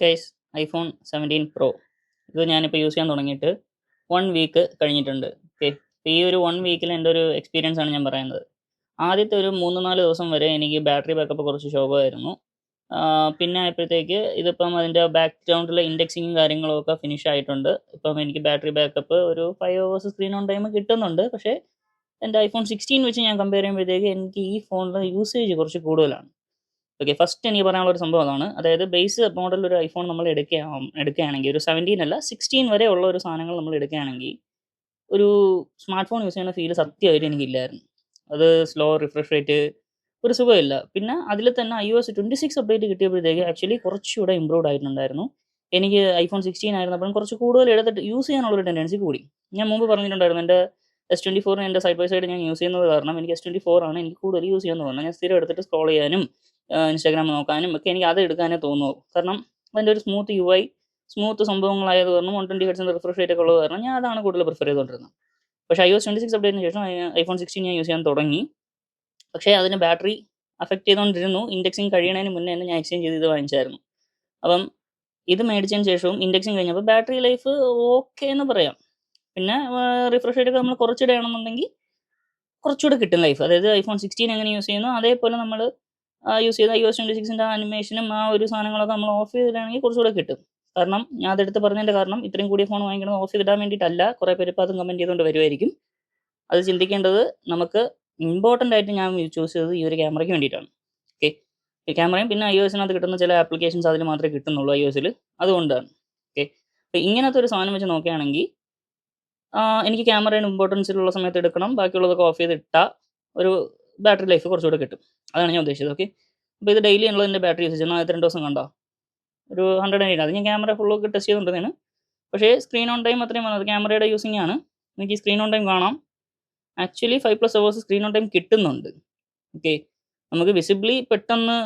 Guys iPhone 17 pro ഇത് ഞാനിപ്പോൾ use ചെയ്യാൻ തുടങ്ങിയിട്ട് 1 വീക്ക് കഴിഞ്ഞിട്ടുണ്ട്. ഓക്കെ, ഈ ഒരു 1 വീക്കിൽ എൻ്റെ ഒരു എക്സ്പീരിയൻസ് ആണ് ഞാൻ പറയുന്നത്. ആദ്യത്തെ ഒരു 3-4 ദിവസം വരെ എനിക്ക് ബാറ്ററി ബാക്കപ്പ് കുറച്ച് ശോകമായിരുന്നു. പിന്നെ ആയപ്പോഴത്തേക്ക് ഇതിപ്പം അതിൻ്റെ ബാക്ക്ഗ്രൗണ്ടിലെ ഇൻഡെക്സിങ്ങും കാര്യങ്ങളും ഒക്കെ ഫിനിഷ് ആയിട്ടുണ്ട്. ഇപ്പം എനിക്ക് ബാറ്ററി ബാക്കപ്പ് ഒരു 5 ഹവേഴ്സ് സ്ക്രീൻ ഓൺ ടൈം കിട്ടുന്നുണ്ട്. പക്ഷേ എൻ്റെ ഐഫോൺ 16 വെച്ച് ഞാൻ കമ്പയർ ചെയ്യുമ്പോഴത്തേക്ക് എനിക്ക് ഈ ഫോണിലെ യൂസേജ് കുറച്ച് കൂടുതലാണ്. ഓക്കെ, ഫസ്റ്റ് എനിക്ക് പറയാനുള്ള ഒരു സംഭവം അതാണ്. അതായത് ബേസ് മോഡൽ ഒരു ഐഫോൺ നമ്മൾ എടുക്കുകയാണെങ്കിൽ ഒരു 17 അല്ല 16 വരെ ഉള്ള ഒരു സാധനങ്ങൾ നമ്മൾ എടുക്കുകയാണെങ്കിൽ ഒരു സ്മാർട്ട് ഫോൺ യൂസ് ചെയ്യുന്ന ഫീൽ സത്യമായിട്ട് എനിക്കില്ലായിരുന്നു. അത് സ്ലോ റിഫ്രഷ് റേറ്റ് ഒരു സുഖമില്ല. പിന്നെ അതിൽ തന്നെ iOS 26 അപ്ഡേറ്റ് കിട്ടിയപ്പോഴത്തേക്ക് ആക്ച്വലി കുറച്ചുകൂടെ ഇമ്പ്രൂവ്ഡ് ആയിട്ടുണ്ടായിരുന്നു. എനിക്ക് ഐഫോൺ 16 ആയിരുന്നപ്പോഴും കുറച്ച് കൂടുതൽ എടുത്തിട്ട് യൂസ് ചെയ്യാനുള്ളൊരു ടെൻഡൻസി കൂടി. ഞാൻ മുമ്പ് പറഞ്ഞിട്ടുണ്ടായിരുന്നു, എൻ്റെ S24 എൻ്റെ സൈഡ് ബൈ സൈഡ് ഞാൻ യൂസ് ചെയ്യുന്നത് കാരണം എനിക്ക് S24 ആണ് എനിക്ക് കൂടുതൽ യൂസ് ചെയ്യാൻ തോന്നുന്നത്. ഞാൻ സ്ഥിരം എടുത്തിട്ട് സ്ക്രോൾ ചെയ്യാനും ഇൻസ്റ്റാഗ്രാം നോക്കാനും ഒക്കെ എനിക്ക് അത് എടുക്കാനേ തോന്നുള്ളൂ. കാരണം അതിൻ്റെ ഒരു സ്മൂത്ത് UI, സ്മൂത്ത് സംഭവങ്ങളായത് കാരണം 120 ഹെർട്സിൻ്റെ റിഫ്രഷ് റേറ്റ് ഒക്കെ ഉള്ളത് കാരണം ഞാൻ അതാണ് കൂടുതൽ പ്രിഫർ ചെയ്തുകൊണ്ടിരുന്നത്. പക്ഷേ iOS 26 അപ്ഡേറ്റിന് ശേഷം ഐഫോൺ 16 ഞാൻ യൂസ് ചെയ്യാൻ തുടങ്ങി. പക്ഷേ അതിന് ബാറ്ററി അഫക്റ്റ് ചെയ്തുകൊണ്ടിരുന്നു. ഇൻഡെക്സിങ് കഴിയണതിന് മുന്നേ തന്നെ ഞാൻ എക്സ്ചേഞ്ച് ചെയ്ത് ഇത് വാങ്ങിച്ചായിരുന്നു. അപ്പം ഇത് മേടിച്ചതിന് ശേഷവും ഇൻഡെക്സിങ് കഴിഞ്ഞപ്പോൾ ബാറ്ററി ലൈഫ് ഓക്കെ എന്ന് പറയാം. പിന്നെ റിഫ്രഷ് റേറ്റ് ഒക്കെ നമ്മൾ കുറച്ചിടുകയാണെന്നുണ്ടെങ്കിൽ കുറച്ചുകൂടെ കിട്ടും ലൈഫ്. അതായത് ഐഫോൺ 16 എങ്ങനെ യൂസ് ചെയ്യുന്നു അതേപോലെ നമ്മൾ യൂസ് ചെയ്ത iOS 26ൻ്റെ അനിമേഷനും ആ ഒരു സാധനങ്ങളൊക്കെ നമ്മൾ ഓഫ് ചെയ്തിട്ടാണെങ്കിൽ കുറച്ചുകൂടെ കിട്ടും. കാരണം ഞാൻ അതെടുത്ത് പറഞ്ഞതിൻ്റെ കാരണം ഇത്രയും കൂടിയ ഫോൺ വാങ്ങിക്കുന്നത് ഓഫ് ചെയ്തിടാൻ വേണ്ടിയിട്ടല്ല. കുറേ പേര് ഇപ്പോൾ അതും കമൻറ്റ് ചെയ്തുകൊണ്ട് വരുമായിരിക്കും. അത് ചിന്തിക്കേണ്ടത് നമുക്ക് ഇമ്പോർട്ടൻ്റ് ആയിട്ട് ഞാൻ ചൂസ് ചെയ്തത് ഈ ഒരു ക്യാമറയ്ക്ക് വേണ്ടിയിട്ടാണ്. ഓക്കെ, ഈ ക്യാമറയും പിന്നെ iOSനകത്ത് കിട്ടുന്ന ചില ആപ്ലിക്കേഷൻസ് അതിൽ മാത്രമേ കിട്ടുന്നുള്ളൂ iOSൽ, അതുകൊണ്ടാണ്. ഓക്കെ, അപ്പോൾ ഇങ്ങനത്തെ ഒരു സാധനം വെച്ച് നോക്കുകയാണെങ്കിൽ എനിക്ക് ക്യാമറയുടെ ഇമ്പോർട്ടൻസിലുള്ള സമയത്ത് എടുക്കണം, ബാക്കിയുള്ളതൊക്കെ ഓഫ് ചെയ്തിട്ടാൽ ഒരു ബാറ്ററി ലൈഫ് കുറച്ചുകൂടെ കിട്ടും. അതാണ് ഞാൻ ഉദ്ദേശിച്ചത്. ഓക്കെ, അപ്പോൾ ഇത് ഡെയിലി ഉള്ളതിൻ്റെ ബാറ്ററി യൂസേജ് എന്നാൽ 2 ദിവസം കണ്ടോ ഒരു 108. അത് ഞാൻ ക്യാമറ ഫുള്ളൊക്കെ ടെസ്റ്റ് ചെയ്തുകൊണ്ടിരുന്നതാണ്. പക്ഷേ സ്ക്രീൻ ഓൺ ടൈം അത്രയും വന്നത് ക്യാമറയുടെ യൂസിങ് ആണ്. എനിക്ക് സ്ക്രീൻ ഓൺ ടൈം കാണാം. Actually 5+ hours screen on time കിട്ടുന്നുണ്ട്. ഓക്കെ, നമുക്ക് വിസിബിളി പെട്ടെന്ന്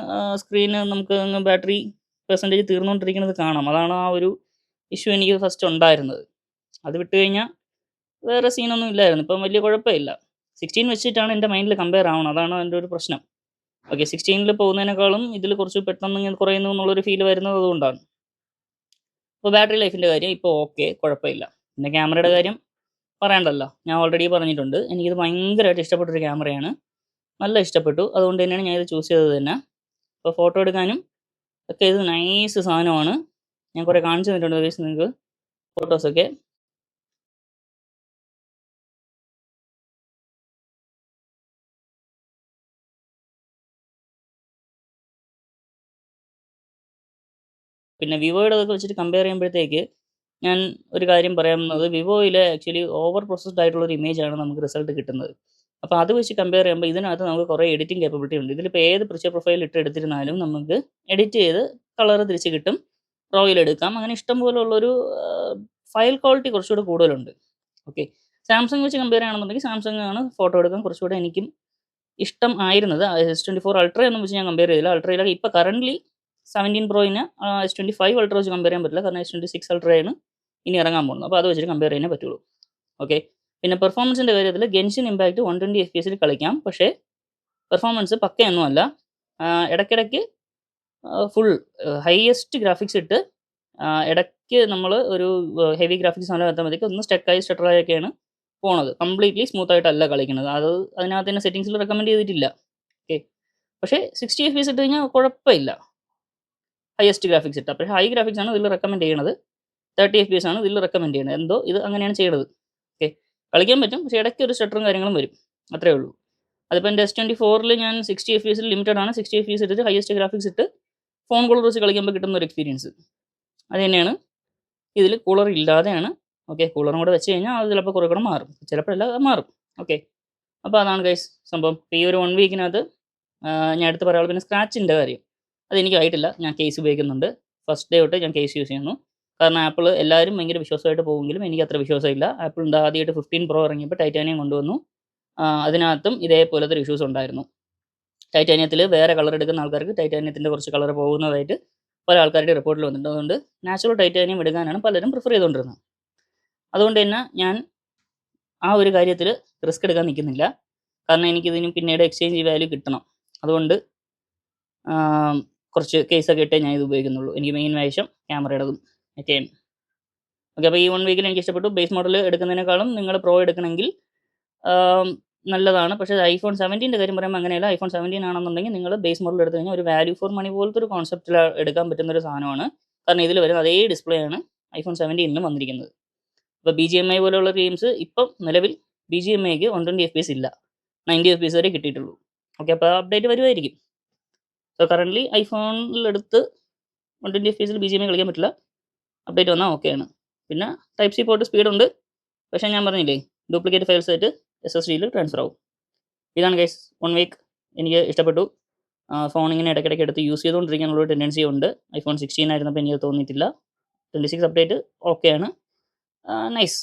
സ്ക്രീന് നമുക്ക് ബാറ്ററി പെർസെൻറ്റേജ് തീർന്നുകൊണ്ടിരിക്കുന്നത് കാണാം. അതാണ് ആ ഒരു ഇഷ്യൂ എനിക്ക് ഫസ്റ്റ് ഉണ്ടായിരുന്നത്. അത് വിട്ട് കഴിഞ്ഞാൽ വേറെ സീനൊന്നും ഇല്ലായിരുന്നു. ഇപ്പം വലിയ കുഴപ്പമില്ല. 16 വെച്ചിട്ടാണ് എൻ്റെ മൈൻഡിൽ കമ്പയർ ആവണം. അതാണ് എൻ്റെ ഒരു പ്രശ്നം. ഓക്കെ, 16 പോകുന്നതിനേക്കാളും ഇതിൽ കുറച്ച് പെട്ടെന്ന് ഇങ്ങനെ കുറയുന്നു എന്നുള്ളൊരു ഫീൽ വരുന്നത് അതുകൊണ്ടാണ്. അപ്പോൾ ബാറ്ററി ലൈഫിൻ്റെ കാര്യം ഇപ്പോൾ ഓക്കെ, കുഴപ്പമില്ല. പിന്നെ ക്യാമറയുടെ കാര്യം പറയണ്ടല്ലോ, ഞാൻ ഓൾറെഡി പറഞ്ഞിട്ടുണ്ട്. എനിക്കിത് ഭയങ്കരമായിട്ട് ഇഷ്ടപ്പെട്ടൊരു ക്യാമറയാണ്. നല്ല ഇഷ്ടപ്പെട്ടു. അതുകൊണ്ട് തന്നെയാണ് ഞാനിത് ചൂസ് ചെയ്തത് തന്നെ. അപ്പോൾ ഫോട്ടോ എടുക്കാനും ഒക്കെ ഇത് നൈസ് സാധനമാണ്. ഞാൻ കുറേ കാണിച്ചു തന്നിട്ടുണ്ട് നിങ്ങൾക്ക് ഫോട്ടോസൊക്കെ. പിന്നെ വിവോയുടെതൊക്കെ വെച്ചിട്ട് കമ്പയർ ചെയ്യുമ്പോഴത്തേക്ക് ഞാൻ ഒരു കാര്യം പറയുന്നത്, വിവോയിൽ ആക്ച്വലി ഓവർ പ്രോസസ്ഡ് ആയിട്ടുള്ളൊരു ഇമേജാണ് നമുക്ക് റിസൾട്ട് കിട്ടുന്നത്. അപ്പോൾ അത് വെച്ച് കമ്പയർ ചെയ്യുമ്പോൾ ഇതിനകത്ത് നമുക്ക് കുറേ എഡിറ്റിംഗ് കേപ്പബിലിറ്റി ഉണ്ട്. ഇതിലിപ്പോൾ ഏത് പിക്ചർ പ്രൊഫൈൽ ഇട്ട് എടുത്തിരുന്നാലും നമുക്ക് എഡിറ്റ് ചെയ്ത് കളർ തിരിച്ച് കിട്ടും, റോയിൽ എടുക്കാം. അങ്ങനെ ഇഷ്ടം പോലുള്ളൊരു ഫയൽ ക്വാളിറ്റി കുറച്ചുകൂടെ കൂടുതലുണ്ട്. ഓക്കെ, സാംസങ് വെച്ച് കമ്പയർ ചെയ്യുകയാണെന്നുണ്ടെങ്കിൽ സാംസങ് ആണ് ഫോട്ടോ എടുക്കാൻ കുറച്ചുകൂടെ എനിക്കും ഇഷ്ടം ആയിരുന്നത്. S24 അൾട്ര ഒന്നും വെച്ച് ഞാൻ കമ്പയർ ചെയ്തില്ല. അൾട്രയിലൊക്കെ ഇപ്പോൾ കറൻ്റ്ലി 17 പ്രോയിന് S25 അൾട്ര വെച്ച് കമ്പയർ ചെയ്യാൻ പറ്റില്ല. കാരണം S26 അൾട്രയാണ് ഇനി ഇറങ്ങാൻ പോകുന്നത്. അപ്പോൾ അത് വെച്ചിട്ട് കമ്പയർ ചെയ്യാനേ പറ്റുള്ളൂ. ഓക്കെ, പിന്നെ പെർഫോമൻസിൻ്റെ കാര്യത്തിൽ ഗെൻഷിൻ ഇമ്പാക്റ്റ് 120 FPS കളിക്കാം. പക്ഷേ പെർഫോമൻസ് പക്കയൊന്നുമല്ല. ഇടയ്ക്കിടയ്ക്ക് ഫുൾ ഹയസ്റ്റ് ഗ്രാഫിക്സ് ഇട്ട് ഇടയ്ക്ക് നമ്മൾ ഒരു ഹെവി ഗ്രാഫിക്സ് സാധനം എത്തുമ്പോഴത്തേക്ക് ഒന്ന് സ്റ്റട്ടറായൊക്കെയാണ് പോണത്. കംപ്ലീറ്റ്ലി സ്മൂത്തായിട്ടല്ല കളിക്കുന്നത്. അത് അതിനകത്ത് തന്നെ സെറ്റിങ്സിൽ റെക്കമെൻഡ് ചെയ്തിട്ടില്ല. ഓക്കെ, പക്ഷേ 60 FPS ഇട്ട് കഴിഞ്ഞാൽ കുഴപ്പമില്ല, ഹയസ്റ്റ് ഗ്രാഫിക്സ് ഇട്ടാൽ. പക്ഷേ ഹൈ ഗ്രാഫിക്സ് ആണ് ഇതിൽ റെക്കമെൻഡ് ചെയ്യണത്. 30 FPS ആണ് ഇതിൽ റെക്കമെൻഡ് ചെയ്യണത്. എന്തോ ഇത് അങ്ങനെയാണ് ചെയ്യണത്. ഓക്കെ, കളിക്കാൻ പറ്റും, പക്ഷേ ഇടയ്ക്ക് ഒരു സ്റ്റട്ടറും കാര്യങ്ങളും വരും, അത്രേ ഉള്ളൂ. അതിപ്പോൾ എൻ്റെ S24 ഞാൻ 60 FPS ലിമിറ്റഡ് ആണ്. 60 FPS ഇട്ടിട്ട് ഹയസ്റ്റ് ഗ്രാഫിക്സ് ഇട്ട് ഫോൺ കൂളർ വെച്ച് കളിക്കുമ്പോൾ കിട്ടുന്ന ഒരു എക്സ്പീരിയൻസ് അത് തന്നെയാണ് ഇതിൽ. കൂളർ ഇല്ലാതെയാണ്. ഓക്കെ, കൂളറും കൂടെ വെച്ച് കഴിഞ്ഞാൽ അത് ചിലപ്പോൾ കുറേ കൂടെ മാറും, ചിലപ്പോൾ എല്ലാം മാറും. ഓക്കെ, അപ്പോൾ അതാണ് ഗൈസ് സംഭവം. ഈ ഒരു 1 വീക്കിനകത്ത് ഞാൻ എടുത്ത് പറയാനുള്ളത്. പിന്നെ സ്ക്രാച്ചിൻ്റെ കാര്യം അതെനിക്കായിട്ടില്ല. ഞാൻ കേസ് ഉപയോഗിക്കുന്നുണ്ട്. ഫസ്റ്റ് ഡേ തൊട്ട് ഞാൻ കേസ് യൂസ് ചെയ്യുന്നു. കാരണം ആപ്പിൾ എല്ലാവരും ഭയങ്കര വിശ്വാസമായിട്ട് പോകുമെങ്കിലും എനിക്ക് അത്ര വിശ്വാസമില്ല. ആപ്പിളിൻ്റെ ആദ്യമായിട്ട് 15 പ്രോ ഇറങ്ങിയപ്പോൾ ടൈറ്റാനിയം കൊണ്ടുവന്നു. അതിനകത്തും ഇതേപോലത്തെ ഒരു ഇഷ്യൂസ് ഉണ്ടായിരുന്നു. ടൈറ്റാനിയത്തിൽ വേറെ കളർ എടുക്കുന്ന ആൾക്കാർക്ക് ടൈറ്റാനിയത്തിൻ്റെ കുറച്ച് കളർ പോകുന്നതായിട്ട് പല ആൾക്കാരുടെ റിപ്പോർട്ടിൽ വന്നിട്ടുണ്ട്. അതുകൊണ്ട് നാച്ചുറൽ ടൈറ്റാനിയം എടുക്കാനാണ് പലരും പ്രിഫർ ചെയ്തുകൊണ്ടിരുന്നത്. അതുകൊണ്ട് തന്നെ ഞാൻ ആ ഒരു കാര്യത്തിൽ റിസ്ക് എടുക്കാൻ നിൽക്കുന്നില്ല. കാരണം എനിക്കിതിന് പിന്നീട് എക്സ്ചേഞ്ച് വാല്യൂ കിട്ടണം. അതുകൊണ്ട് കുറച്ച് കേസൊക്കെ ഇട്ടേ ഞാൻ ഇത് ഉപയോഗിക്കുന്നുള്ളൂ. എനിക്ക് മെയിൻ ആവശ്യം ക്യാമറയുടേതും ഒക്കെയാണ്. ഓക്കെ, അപ്പോൾ ഈ 1 വീക്കിൽ എനിക്ക് ഇഷ്ടപ്പെട്ടു. ബേസ് മോഡൽ എടുക്കുന്നതിനേക്കാളും നിങ്ങൾ പ്രോ എടുക്കണമെങ്കിൽ നല്ലതാണ്. പക്ഷേ iPhone 17ൻ്റെ കാര്യം പറയുമ്പോൾ അങ്ങനെയല്ല. iPhone 17 ആണെന്നുണ്ടെങ്കിൽ നിങ്ങൾ ബേസ് മോഡൽ എടുത്തു കഴിഞ്ഞാൽ ഒരു വാല്യൂ ഫോർ മണി പോലത്തെ ഒരു കോൺസെപ്റ്റിൽ എടുക്കാൻ പറ്റുന്ന ഒരു സാധനമാണ്. കാരണം ഇതിൽ വരുന്ന അതേ ഡിസ്പ്ലേ ആണ് iPhone 17ലും വന്നിരിക്കുന്നത്. ഇപ്പോൾ BGMI പോലെയുള്ള ഗെയിംസ് ഇപ്പം നിലവിൽ BGMIക്ക് 120 FPS ഇല്ല, 90 FPS വരെ കിട്ടിയിട്ടുള്ളൂ. ഓക്കെ, അപ്പോൾ അപ്ഡേറ്റ് വരുമായിരിക്കും. സോ കറൻ്റ്ലി ഐഫോണിലെടുത്ത് 120 FPS BGMI കളിക്കാൻ പറ്റില്ല. അപ്ഡേറ്റ് വന്നാൽ ഓക്കെയാണ്. പിന്നെ ടൈപ്പ് സി പോർട്ട് സ്പീഡുണ്ട്, പക്ഷേ ഞാൻ പറഞ്ഞില്ലേ ഡ്യൂപ്ലിക്കേറ്റ് ഫയൽസ് ആയിട്ട് SSDയിൽ ട്രാൻസ്ഫർ ആവും. ഇതാണ് ഗൈസ് 1 വീക്ക്. എനിക്ക് ഇഷ്ടപ്പെട്ടു. ഫോൺ ഇങ്ങനെ ഇടയ്ക്കിടയ്ക്ക് എടുത്ത് യൂസ് ചെയ്തുകൊണ്ടിരിക്കാനുള്ളൊരു ടെൻഡൻസി ഉണ്ട്. iPhone 16 ആയിരുന്നപ്പോൾ എനിക്ക് തോന്നിയിട്ടില്ല. 26 അപ്ഡേറ്റ് ഓക്കെയാണ്. നൈസ്.